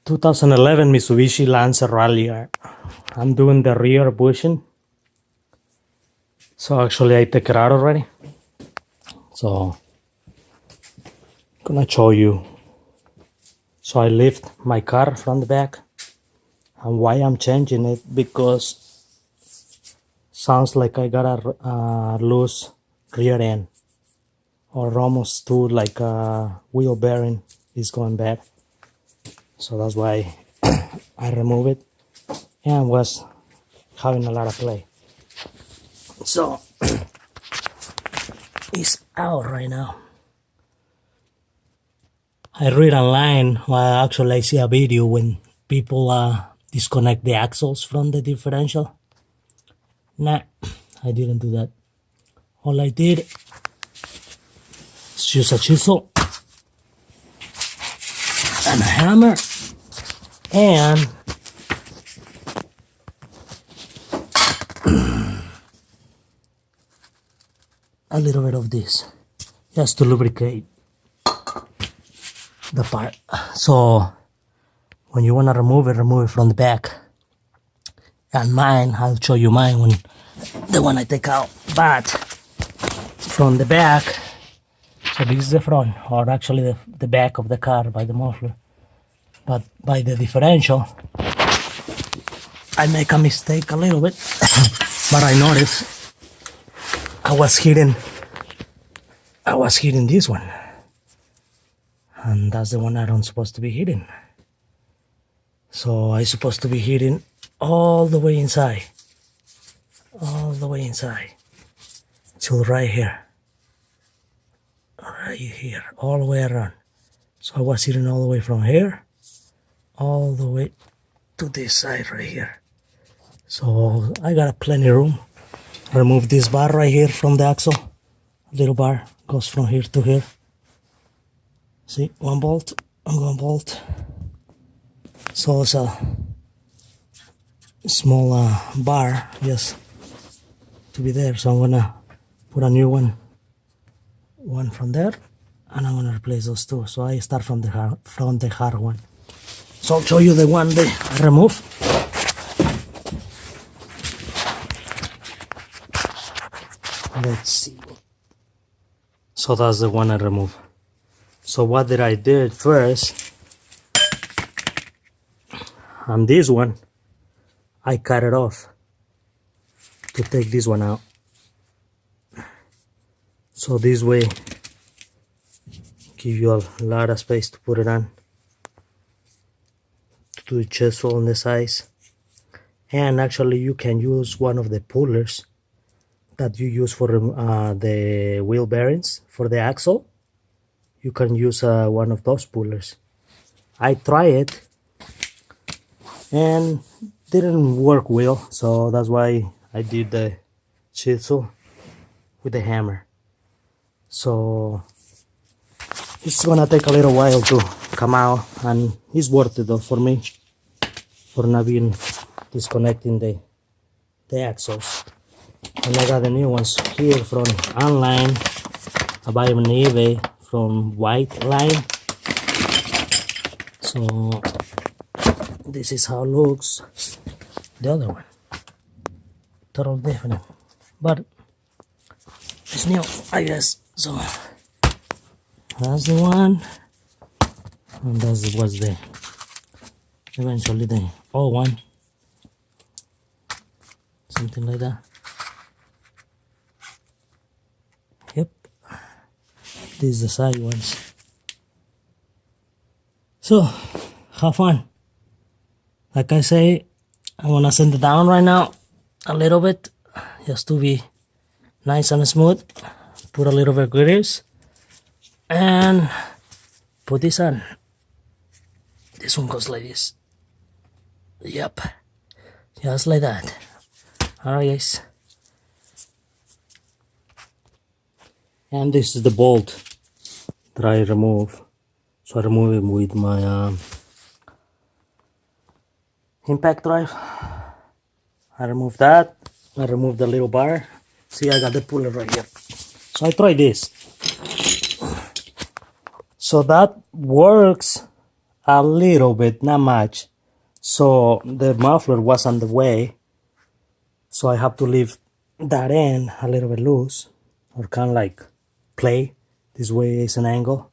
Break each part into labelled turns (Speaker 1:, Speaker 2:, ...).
Speaker 1: 2011 Mitsubishi Lancet ralliart. I'm doing the rear bushing. So actually I take it out already. So I'm gonna show you. So I lift my car from the back. And why I'm changing it, because sounds like I got a loose rear end, or almost two, like a wheel bearing is going bad. So that's why I remove it, and was having a lot of play. So it's out right now. I read online, well, actually I see a video when people disconnect the axles from the differential. Nah, I didn't do that. All I did is use a chisel and a hammer and a little bit of this, just to lubricate the part. So when you want to remove it from the back. And mine, I'll show you mine when the one I take out. But from the back, so this is the front, or actually the back of the car by the muffler. But by the differential, I make a mistake a little bit. But I noticed I was hitting this one, and that's the one I'm supposed to be hitting. So I'm supposed to be hitting all the way inside, till right here, all the way around. So I was hitting all the way from here, all the way to this side right here. So I got plenty of room. Remove this bar right here from the axle. Little bar goes from here to here. See, one bolt and one bolt. So it's a small bar just to be there. So I'm gonna put a new one from there, and I'm gonna replace those two. So I start from the hard one. So I'll show you the one that I remove. Let's see. So that's the one I remove. So what did I do first? On this one, I cut it off to take this one out. So this way, give you a lot of space to put it on, to the chisel on the sides. And actually you can use one of the pullers that you use for the wheel bearings for the axle. You can use one of those pullers. I tried it and didn't work well, so that's why I did the chisel with the hammer. So it's gonna take a little while to come out, and it's worth it though for me, for not being disconnecting the axles. And I got the new ones here from online. I buy them on eBay from White Line. So this is how it looks. The other one, totally different, but it's new, I guess. So that's the one, and that was the eventually the old one, something like that. Yep, this is the side ones. So have fun. Like I say, I want to send it down right now a little bit, just to be nice and smooth. Put a little bit of grease and put this on. This one goes like this. Yep, just like that. Alright guys, and this is the bolt that I remove. So I remove it with my impact drive. I remove that. I remove the little bar. See, I got the puller right here. So I try this. So that works a little bit, not much. So the muffler was on the way, so I have to leave that end a little bit loose, or kind of like play this way is an angle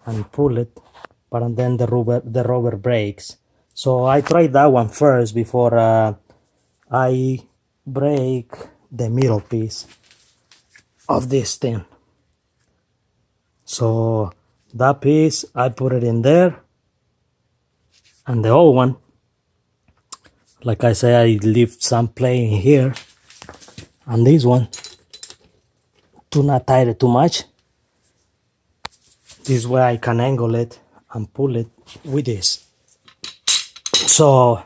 Speaker 1: and pull it, but then the rubber breaks. So I tried that one first before I break the middle piece of this thing. So that piece I put it in there, and the old one, like I say, I leave some play in here, and this one, to not tight it too much. This way I can angle it and pull it with this. So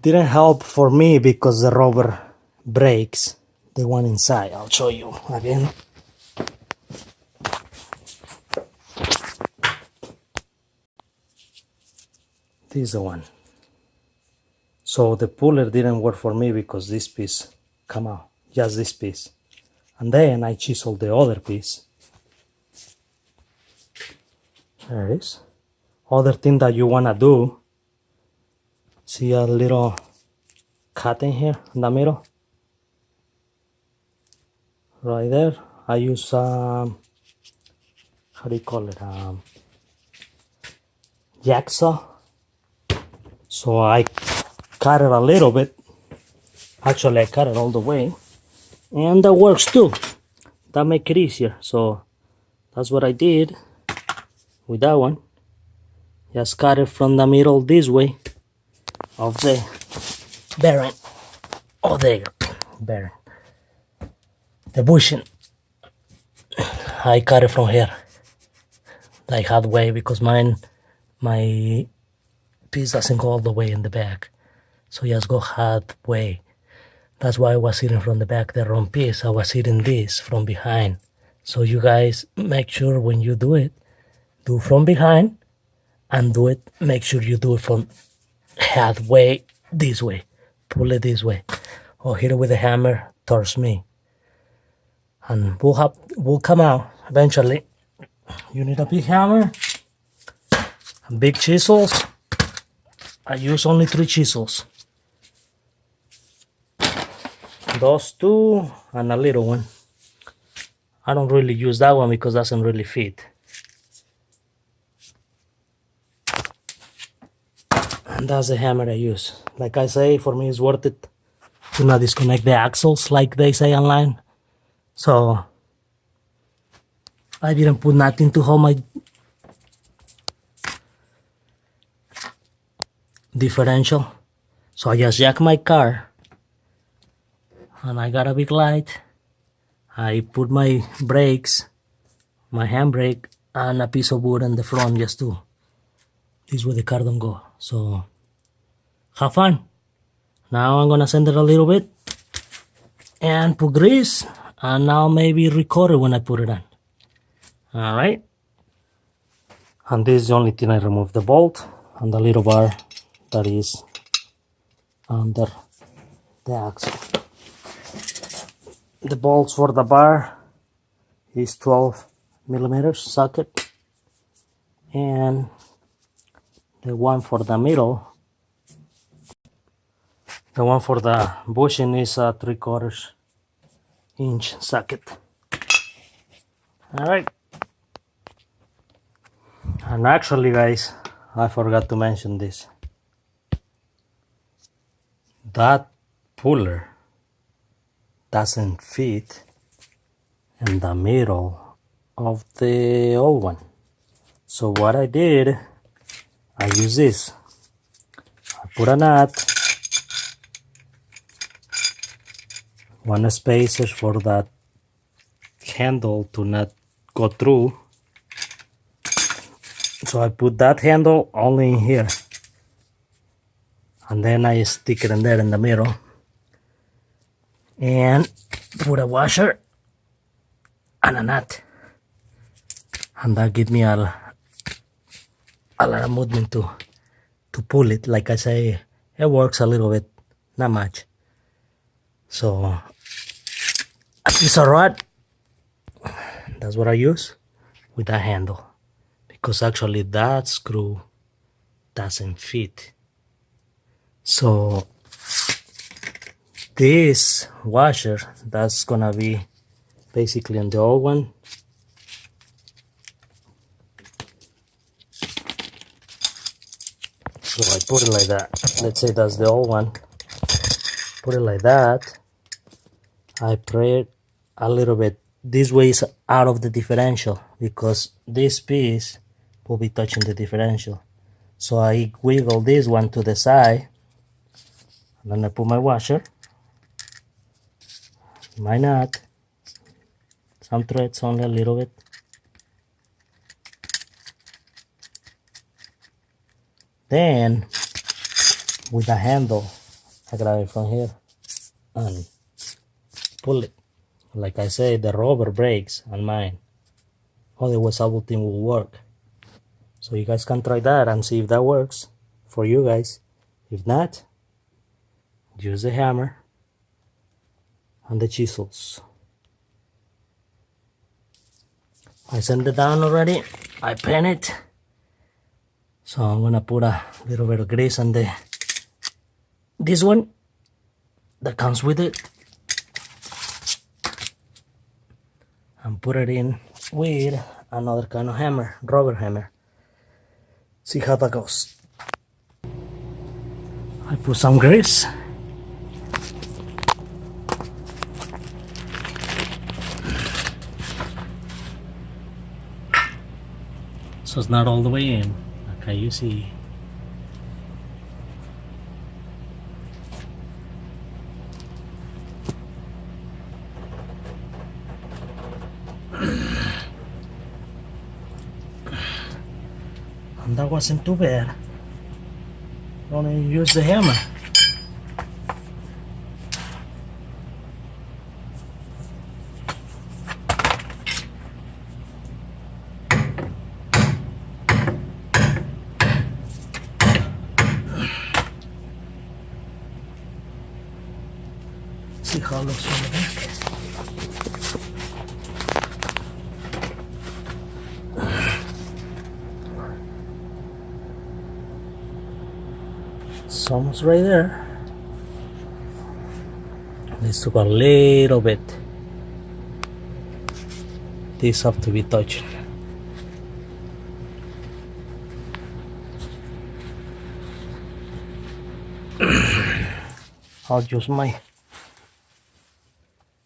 Speaker 1: didn't help for me because the rubber breaks, the one inside. I'll show you again. This is the one. So the puller didn't work for me because this piece come out, just this piece. And then I chiseled the other piece. There it is. Other thing that you wanna do, see a little cut in here in the middle? Right there. I use, how do you call it? Jacksaw. So I cut it a little bit. Actually, I cut it all the way. And that works too. That make it easier. So that's what I did with that one. Just cut it from the middle this way of the bearing. Oh, there, bearing. The bushing. I cut it from here, like halfway, because my piece doesn't go all the way in the back. So just go halfway. That's why I was hitting from the back the wrong piece. I was hitting this from behind. So you guys make sure when you do it, do from behind, and do it, make sure you do it from halfway this way. Pull it this way. Or hit it with a hammer towards me. And we'll come out eventually. You need a big hammer, big chisels. I use only 3 chisels. Those 2 and a little one. I don't really use that one because it doesn't really fit. And that's the hammer I use. Like I say, for me it's worth it to not disconnect the axles like they say online. So I didn't put nothing to hold my differential. So I just jack my car, and I got a big light. I put my brakes, my handbrake, and a piece of wood in the front just to, this way the car don't go. So have fun. Now I'm gonna send it a little bit and put grease, and now maybe record it when I put it on. Alright. And this is the only thing I removed, the bolt and the little bar that is under the axle. The bolts for the bar is 12 millimeters socket, and the one for the middle, the one for the bushing is a 3/4 inch socket. Alright. And actually guys, I forgot to mention this. That puller doesn't fit in the middle of the old one. So what I did, I use this. I put a nut, one spacer for that handle to not go through. So I put that handle only in here, and then I stick it in there in the middle, and put a washer and a nut, and that gives me a lot of movement to pull it. Like I say, it works a little bit, not much. So a piece of rod, that's what I use with that handle, because actually that screw doesn't fit. So this washer, that's gonna be basically on the old one. So I put it like that. Let's say that's the old one. Put it like that. I pray it a little bit. This way is out of the differential because this piece will be touching the differential. So I wiggle this one to the side, and then I put my washer, my nut, some threads only a little bit. Then with the handle, I grab it from here and pull it. Like I say, the rubber breaks on mine. Otherwise, everything will work. So you guys can try that and see if that works for you guys. If not, use the hammer and the chisels. I sand it down already. I pen it. So I'm gonna put a little bit of grease on this one that comes with it, and put it in with another kind of hammer, rubber hammer. See how that goes. I put some grease. So it's not all the way in. Okay, you see. And that wasn't too bad. Only use the hammer. See how it looks from the back. It's almost right there. This took a little bit. These have to be touched. I'll use my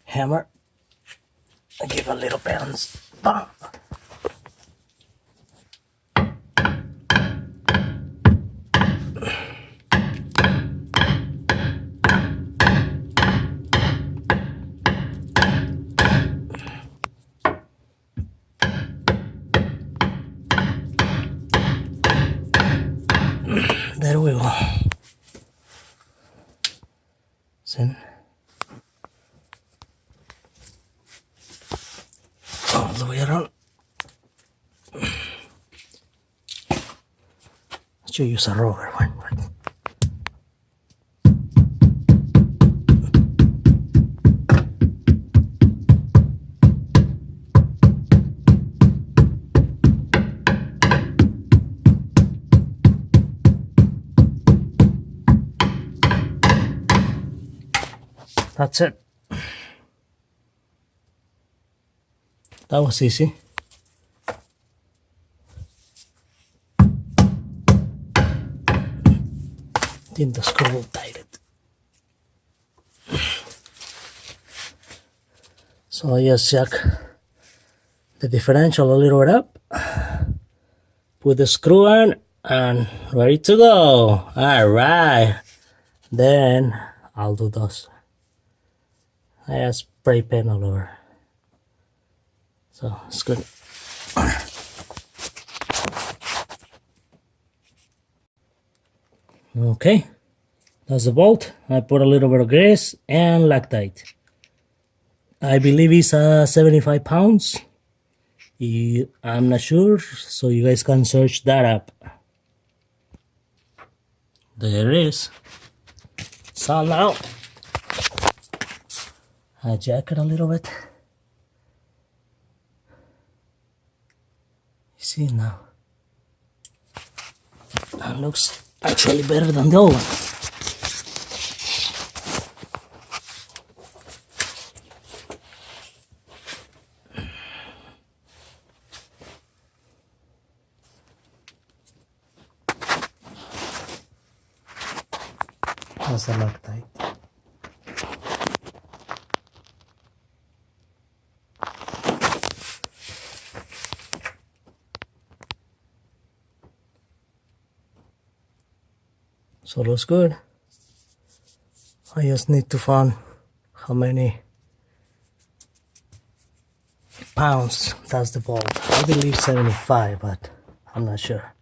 Speaker 1: hammer and give a little bounce. Bam. There we go. See? All the way around. I should use a rubber one. That's it. That was easy. I think the screw will tight it. So I just jack the differential a little bit up, put the screw on, and ready to go. Alright. Then I'll do those. I have spray paint all over. So it's good. Okay, that's the bolt. I put a little bit of grease and Loctite. I believe it's 75 pounds. I'm not sure, so you guys can search that up. There it is. So now I jack it a little bit. You see now, Looks actually better than the old one. That's the Loctite. So looks good. I just need to find how many pounds that's the bolt. I believe 75, but I'm not sure.